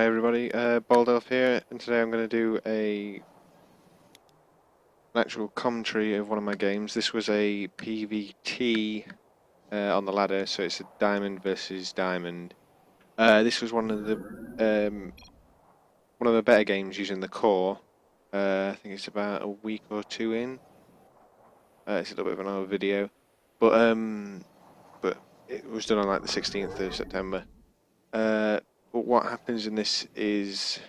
Hi everybody, Baldelf here, and today I'm going to do an actual commentary of one of my games. This was a PvT on the ladder, so it's a diamond versus diamond. This was one of the better games using the core. I think it's about a week or two in. It's a little bit of an old video, but it was done on like the 16th of September. But what happens in this is,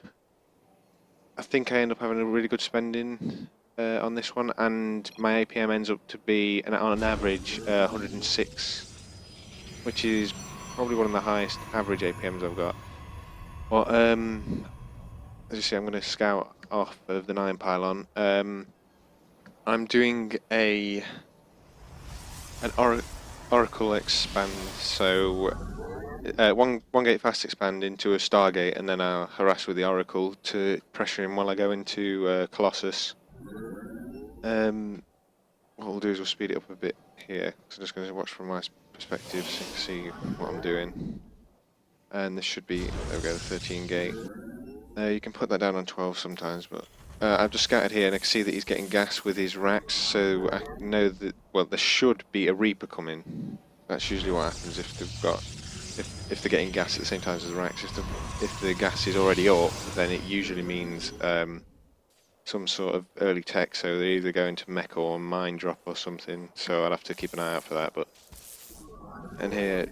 I think I end up having a really good spending on this one, and my APM ends up to be, on an average, 106, which is probably one of the highest average APMs I've got. But as you see, I'm going to scout off of the 9 pylon. I'm doing an Oracle expand, so one gate fast expand into a Stargate, and then I'll harass with the Oracle to pressure him while I go into Colossus. What we'll do is we'll speed it up a bit here, because I'm just going to watch from my perspective so you can see what I'm doing. And this should be, there we go, the 13 gate. You can put that down on 12 sometimes, but I've just scattered here and I can see that he's getting gas with his racks, so I know that, well, there should be a Reaper coming. That's usually what happens if they've got, if they're getting gas at the same time as the racks. If the gas is already up, then it usually means some sort of early tech, so they're either going to mech or mine drop or something, so I'll have to keep an eye out for that. But and here,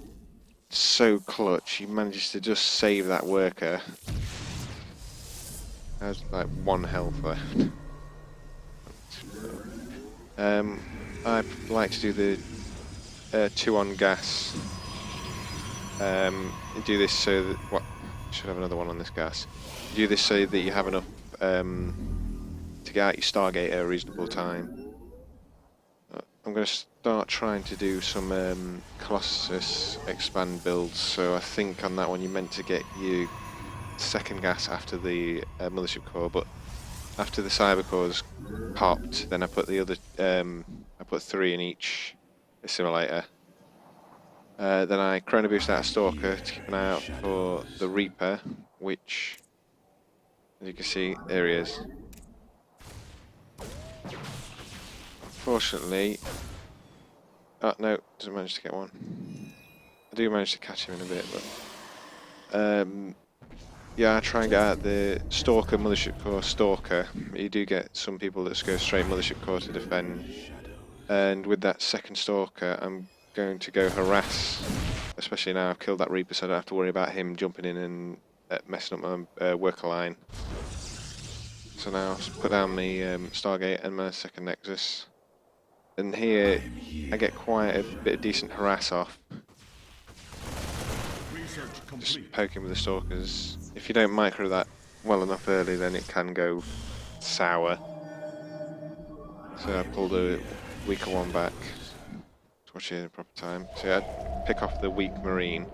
so clutch, he manages to just save that worker. Has like 1 health left. I like to do the 2 on gas. Do this so that, what, should have another 1 on this gas. Do this so that you have enough to get out your Stargate at a reasonable time. I'm going to start trying to do some Colossus expand builds, so I think on that one you're meant to get your 2nd gas after the mothership core, but after the cyber core's popped, then I put the other, I put 3 in each assimilator. Then I chrono boost out a Stalker to keep an eye out for the Reaper, which, as you can see, there he is. Fortunately, oh no, doesn't manage to get one. I do manage to catch him in a bit, but yeah, I try and get out the Stalker, Mothership Core, Stalker. You do get some people that just go straight Mothership Core to defend, and with that 2nd Stalker, I'm going to go harass, especially now I've killed that Reaper, so I don't have to worry about him jumping in and messing up my worker line. So now I'll put down my Stargate and my 2nd Nexus. And here I get quite a bit of decent harass off. Just poking with the Stalkers. If you don't micro that well enough early, then it can go sour. So I pulled a weaker 1 back. Let's watch it in the proper time. So yeah, I pick off the weak Marine.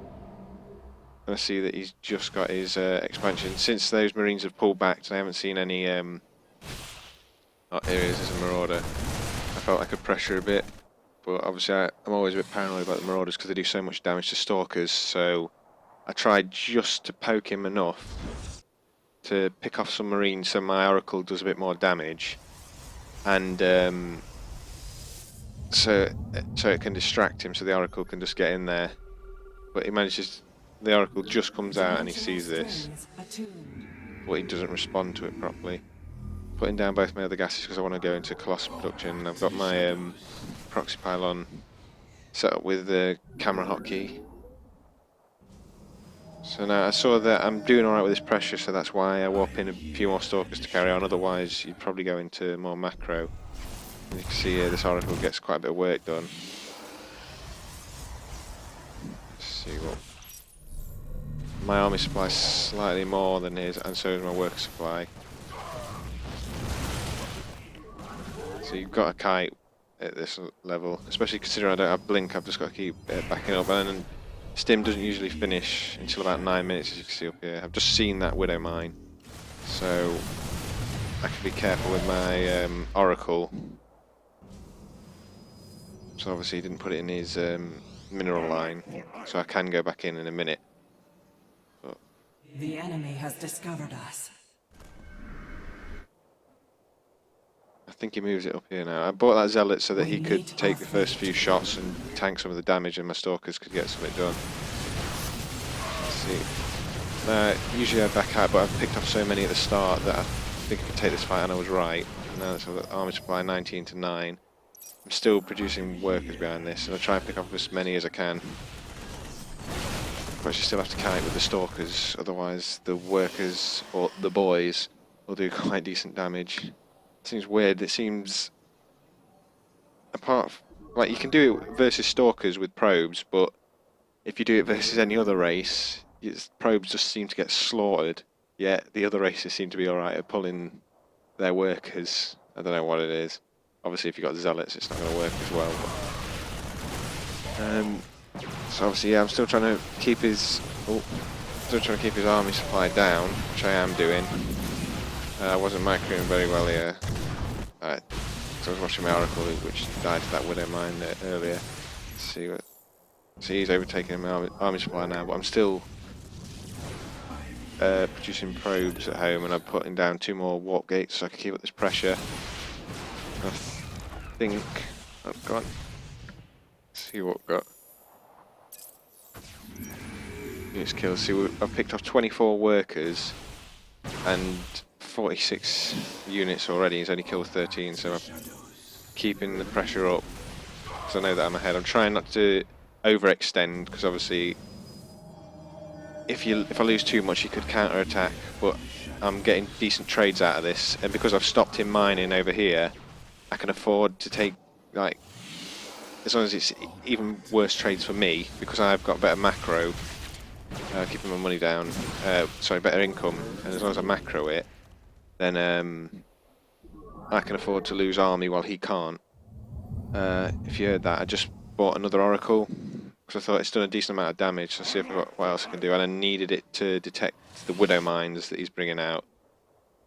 And I see that he's just got his expansion. Since those Marines have pulled back, so I haven't seen any... oh, here he is, there's a Marauder. I felt I could pressure a bit, but obviously I'm always a bit paranoid about the Marauders because they do so much damage to Stalkers, so I tried just to poke him enough to pick off some Marines so my Oracle does a bit more damage, and so it can distract him, so the Oracle can just get in there. But he manages, the Oracle just comes out and he sees this, but he doesn't respond to it properly. Putting down both my other gases because I want to go into Colossus production. I've got my proxy pylon set up with the camera hotkey. So now I saw that I'm doing alright with this pressure, so that's why I warp in a few more Stalkers to carry on, otherwise you'd probably go into more macro. And you can see here this Oracle gets quite a bit of work done. Let's see what... My army supply is slightly more than his, and so is my worker supply. So you've got a kite at this level, especially considering I don't have blink. I've just got to keep backing up, and Stim doesn't usually finish until about 9 minutes, as you can see up here. I've just seen that Widow mine, so I can be careful with my Oracle. So obviously he didn't put it in his mineral line, so I can go back in a minute. But The enemy has discovered us. I think he moves it up here now. I bought that zealot so that We he could need take our the first fleet. few shots and tank some of the damage, and my stalkers could get something done. Let's see. Usually I back out, but I've picked off so many at the start that I think I could take this fight, and I was right. Now that's the army supply 19 to 9. I'm still producing workers behind this, and I try and pick up as many as I can. But you still have to count with the stalkers, otherwise the workers or the boys will do quite decent damage. It seems weird. It seems like you can do it versus stalkers with probes, but if you do it versus any other race, probes just seem to get slaughtered. Yet the other races seem to be alright at pulling their workers. I don't know what it is. Obviously, if you've got zealots, it's not going to work as well. But, so obviously, yeah, I'm still trying to keep his army supply down, which I am doing. I wasn't macroing very well here. So I was watching my Oracle, which died to that Widow Mine earlier. Let's see what. So he's overtaking my army supply now, but I'm still producing probes at home, and I'm putting down 2 more warp gates so I can keep up this pressure. I think I've got. Let's see what we've got. Units killed. See, I've picked off 24 workers and 46 units already. He's only killed 13, so I'm keeping the pressure up because I know that I'm ahead. I'm trying not to overextend because obviously, if I lose too much, he could counter-attack. But I'm getting decent trades out of this, and because I've stopped him mining over here, I can afford to take, like, as long as it's even worse trades for me, because I've got better macro, keeping my money down, better income, and as long as I macro it, then I can afford to lose army while he can't. If you heard that, I just bought another Oracle, because I thought it's done a decent amount of damage, so I'll see what else I can do, and I needed it to detect the Widow Mines that he's bringing out,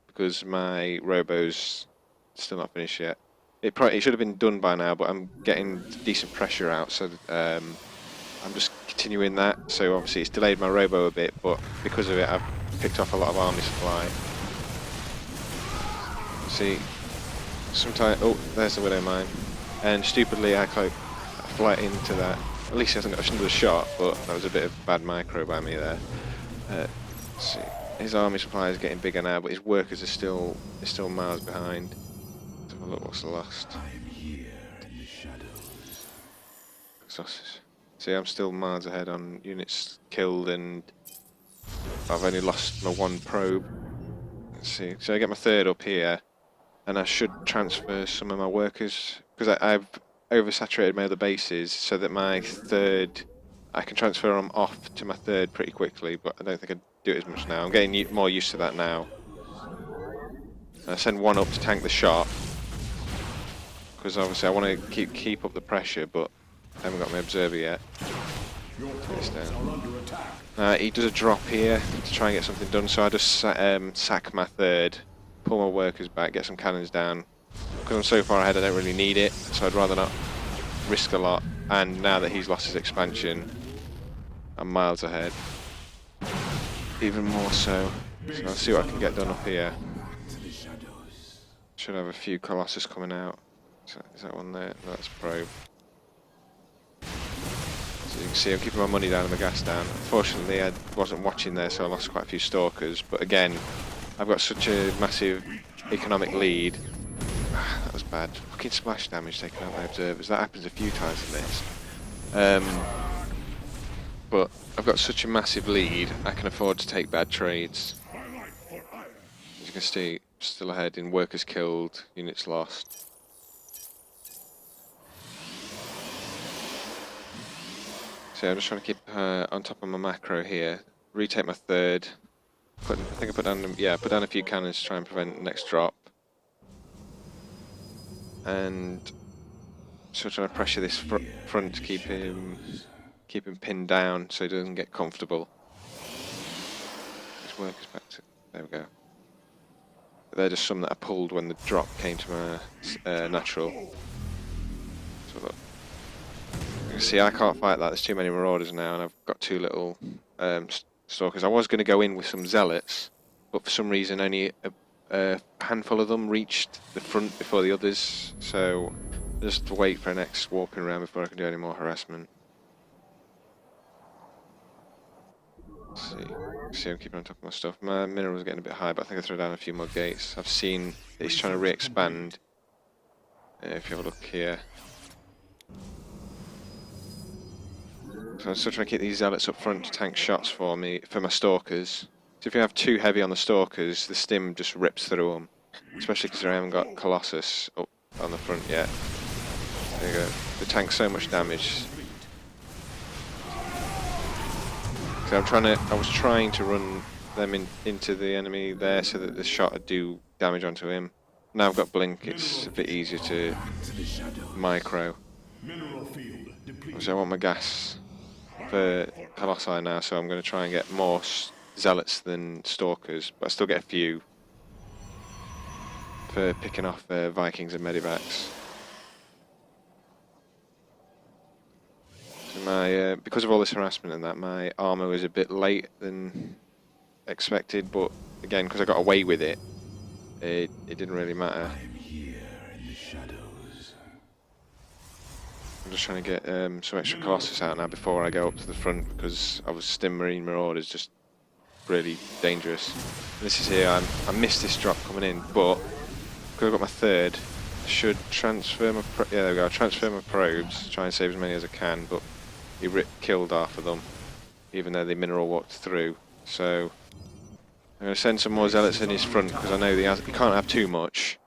because my Robo's still not finished yet. It should have been done by now, but I'm getting decent pressure out, so I'm just continuing that. So obviously it's delayed my Robo a bit, but because of it I've picked off a lot of army supply. See, sometimes, oh, there's the Widow Mine, and stupidly I fly into that. At least he hasn't got another shot, but that was a bit of bad micro by me there. Let's see, his army supply is getting bigger now, but his workers are still miles behind. Let's have a look what's lost. See, I'm still miles ahead on units killed, and I've only lost my 1 probe. Let's see, so I get my 3rd up here, and I should transfer some of my workers, because I've oversaturated my other bases, so that my 3rd, I can transfer them off to my 3rd pretty quickly, but I don't think I do it as much now. I'm getting more used to that now. And I send 1 up to tank the shot, because obviously I want to keep up the pressure, but I haven't got my observer yet. He does a drop here to try and get something done, so I just sack my 3rd, pull my workers back, get some cannons down. Because I'm so far ahead, I don't really need it, so I'd rather not risk a lot. And now that he's lost his expansion, I'm miles ahead. Even more so. So I'll see what I can get done up here. Should have a few Colossus coming out. Is that one there? No, that's probe. So you can see I'm keeping my money down and my gas down. Unfortunately, I wasn't watching there, so I lost quite a few stalkers. But again, I've got such a massive economic lead. That was bad. Fucking splash damage taken out by observers. That happens a few times in this. But I've got such a massive lead, I can afford to take bad trades. As you can see, still ahead in workers killed, units lost. So I'm just trying to keep on top of my macro here. Retake my 3rd. I think I put down a few cannons to try and prevent the next drop. And still trying to pressure this front to keep him pinned down so he doesn't get comfortable. His workers back to, there we go. But they're just some that I pulled when the drop came to my natural. So look. You can see I can't fight that, there's too many marauders now, and I've got too little stalkers. I was going to go in with some zealots, but for some reason only a handful of them reached the front before the others, so just wait for an next warping round before I can do any more harassment. Let's see, I'm keeping on top of my stuff. My minerals are getting a bit high, but I think I'll throw down a few more gates. I've seen that he's trying to re-expand. If you have a look here. So I'm still trying to keep these zealots up front to tank shots for me, for my stalkers. So if you have too heavy on the stalkers, the stim just rips through them. Especially because I haven't got Colossus up on the front yet. There you go. They tank so much damage. So I was trying to run them into the enemy there so that the shot would do damage onto him. Now I've got Blink, it's a bit easier to micro. So I want my gas for Colossi now, so I'm going to try and get more zealots than stalkers, but I still get a few for picking off Vikings and Medivacs. So because of all this harassment and that, my armor was a bit late than expected, but again, because I got away with it, it didn't really matter. I'm just trying to get some extra Colossus out now before I go up to the front, because I was Stim Marine Marauders just really dangerous. And this is here, I missed this drop coming in, but because I've got my third, I should transfer my there we go, I'll transfer my probes, try and save as many as I can, but he killed half of them, even though they mineral walked through. So I'm going to send some more zealots in his front, because I know he can't have too much.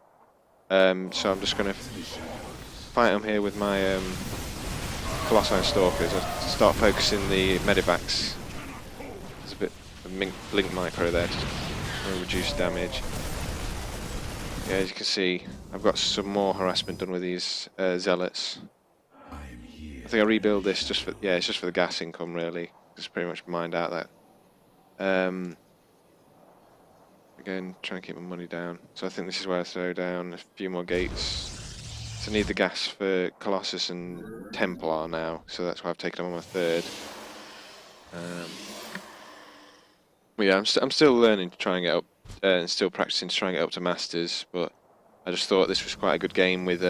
So I'm just going to fight him here with my Colossi and Stalkers. I start focusing the Medivacs. There's a bit of blink micro there to reduce damage. Yeah, as you can see, I've got some more harassment done with these zealots. I think I rebuild this just for it's just for the gas income really. Just pretty much mined out that. Again, trying to keep my money down. So I think this is where I throw down a few more gates. So I need the gas for Colossus and Templar now, so that's why I've taken them on my third. But yeah, I'm still learning to try and get up, and still practicing to try and get up to Masters, but I just thought this was quite a good game with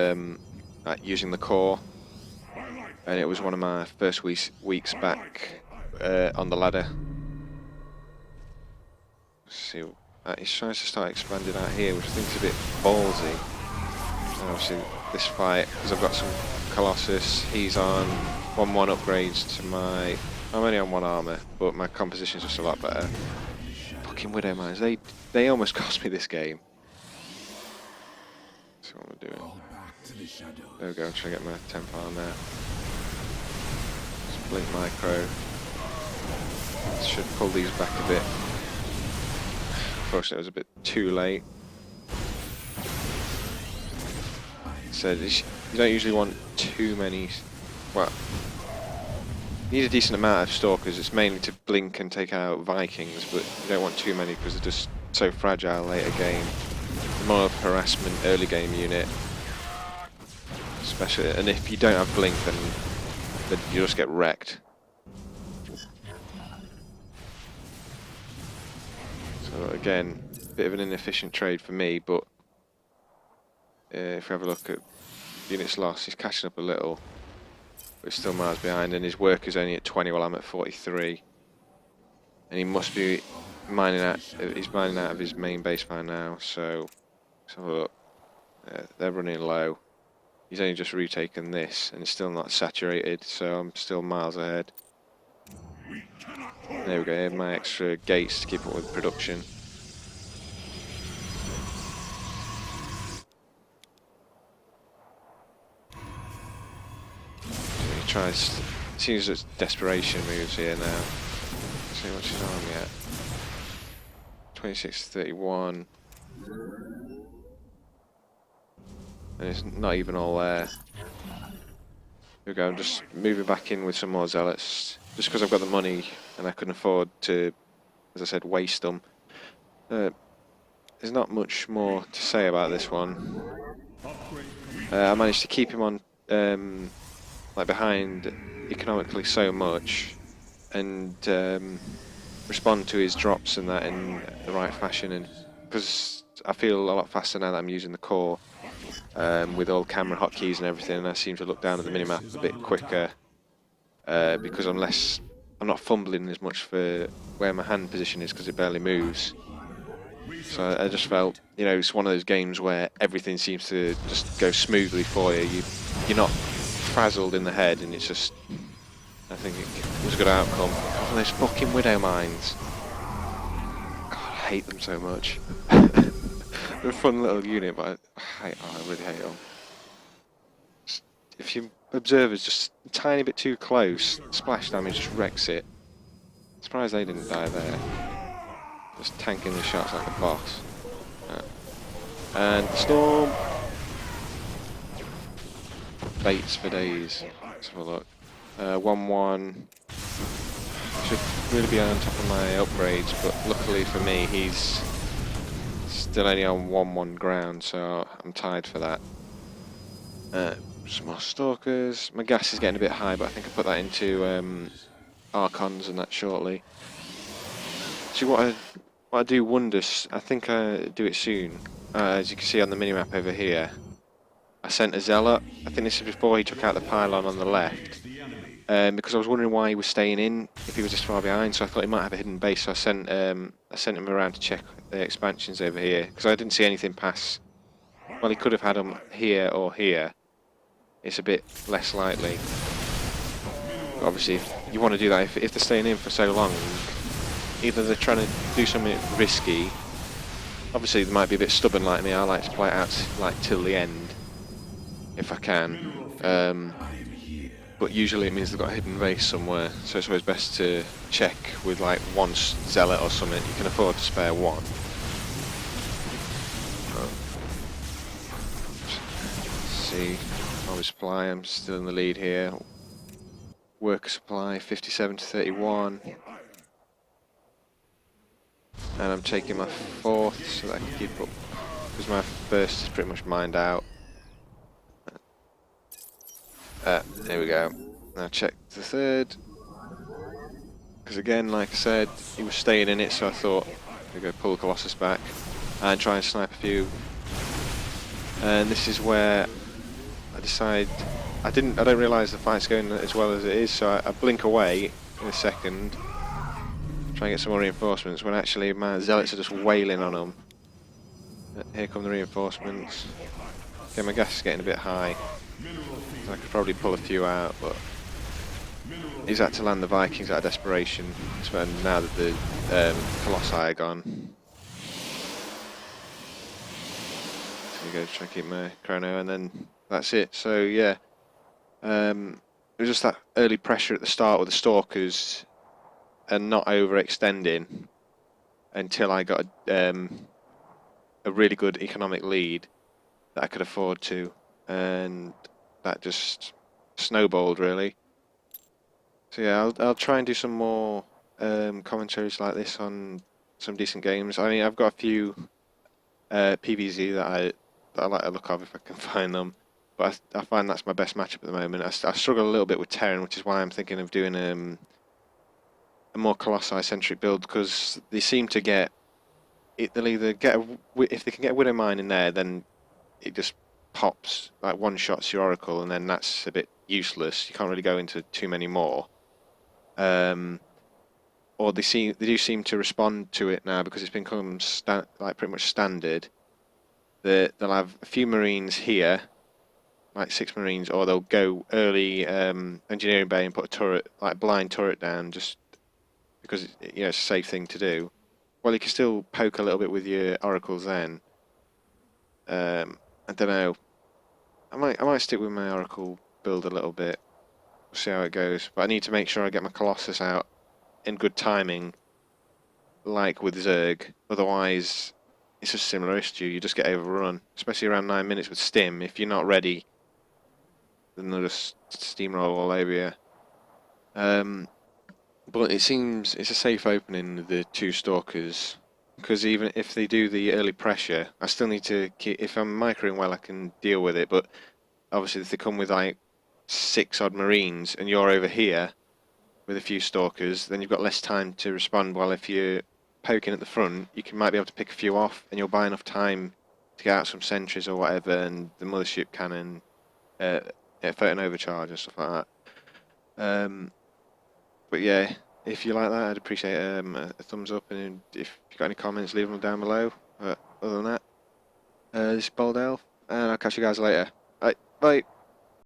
using the core. And it was one of my first weeks back on the ladder. Let's see, he's trying to start expanding out here, which I think is a bit ballsy. And obviously this fight, because I've got some Colossus, he's on 1-1 upgrades to my... I'm only on 1 armour, but my composition's just a lot better. Fucking Widow Mines, they almost cost me this game. That's what we're doing. There we go, I'm trying to get my Templar now. Blink micro. Should pull these back a bit. Unfortunately, it was a bit too late. So you don't usually want too many. Well, you need a decent amount of stalkers. It's mainly to blink and take out Vikings, but you don't want too many because they're just so fragile later game. More of a harassment early game unit, especially. And if you don't have blink, then you just get wrecked. So again, a bit of an inefficient trade for me, but if we have a look at units lost, he's catching up a little, but he's still miles behind, and his work is only at 20 while I'm at 43. And he must be mining out, he's mining out of his main base by now, so let's have a look. They're running low. He's only just retaken this, and it's still not saturated, so I'm still miles ahead. There we go, I have my extra gates to keep up with production. He tries, seems it's desperation moves here now. Let's see what's his army at. 26 to 31. And it's not even all there. Here we go, I'm just moving back in with some more zealots. Just because I've got the money and I couldn't afford to, as I said, waste them. There's not much more to say about this one. I managed to keep him on, like behind economically so much, and respond to his drops and that in the right fashion, and because I feel a lot faster now that I'm using the core with all camera hotkeys and everything, and I seem to look down at the minimap a bit quicker because I'm not fumbling as much for where my hand position is because it barely moves. So I just felt, you know, it's one of those games where everything seems to just go smoothly for you. You're not frazzled in the head, and it's just, I think it was a good outcome. Oh, those fucking Widow Mines. God, I hate them so much. They're a fun little unit, but I really hate them. If your observer's just a tiny bit too close, splash damage just wrecks it. Surprised they didn't die there. Just tanking the shots like a boss. And the storm. Baits for days. Let's have a look. 1-1. Should really be on top of my upgrades, but luckily for me, he's still only on 1-1 ground, so I'm tied for that. Some more stalkers. My gas is getting a bit high, but I think I put that into Archons and that shortly. See what I do wonders. I think I do it soon. As you can see on the minimap over here, I sent a zealot. I think this is before he took out the pylon on the left. Because I was wondering why he was staying in if he was this far behind, so I thought he might have a hidden base. So I sent him around to check the expansions over here because I didn't see anything past. Well, he could have had them here or here. It's a bit less likely. But obviously, you want to do that if they're staying in for so long. Either they're trying to do something risky. Obviously, they might be a bit stubborn like me. I like to play it out like till the end, if I can. But usually it means they've got a hidden base somewhere, so it's always best to check with like one zealot or something. You can afford to spare one. See, always supply. I'm still in the lead here. Worker supply 57 to 31, and I'm taking my fourth so that I can keep up because my first is pretty much mined out. There we go. Now check the third, because again, like I said, he was staying in it, so I thought I'd go pull the Colossus back and try and snipe a few. And this is where I decide I don't realise the fight's going as well as it is, so I blink away in a second, try and get some more reinforcements, when actually my zealots are just wailing on them. Here come the reinforcements. Okay, my gas is getting a bit high. I could probably pull a few out, but he's had to land the Vikings out of desperation, now that the Colossi are gone. So you go try and keep my chrono, and then that's it. So yeah, it was just that early pressure at the start with the Stalkers and not overextending until I got a really good economic lead that I could afford to, and that just snowballed really. So yeah, I'll try and do some more commentaries like this on some decent games. I mean, I've got a few PvZ that I like to look of if I can find them, but I find that's my best matchup at the moment. I struggle a little bit with Terran, which is why I'm thinking of doing a more Colossi-centric build, because they seem to get it. They'll either get if they can get a Widow Mine in there, then it just pops, like one shots your Oracle, and then that's a bit useless. You can't really go into too many more. Or they do seem to respond to it now because it's become like pretty much standard. They'll have a few Marines here, like 6 Marines, or they'll go early engineering bay and put a turret, like blind turret down, just because it's a safe thing to do. Well, you can still poke a little bit with your Oracles then. I don't know. I might stick with my Oracle build a little bit. We'll see how it goes. But I need to make sure I get my Colossus out in good timing, like with Zerg. Otherwise, it's a similar issue. You just get overrun, especially around 9 minutes with Stim. If you're not ready, then they'll just steamroll all over you. But it seems it's a safe opening, the 2 Stalkers, because even if they do the early pressure, I still need to keep. If I'm microing well, I can deal with it. But obviously, if they come with like 6 odd Marines and you're over here, with a few stalkers, then you've got less time to respond. While if you're poking at the front, you might be able to pick a few off, and you'll buy enough time to get out some sentries or whatever, and the mothership cannon, photon overcharge and stuff like that. But yeah, if you like that, I'd appreciate a thumbs up, and if you've got any comments, leave them down below. But other than that, this is Bold Elf, and I'll catch you guys later. Right, bye.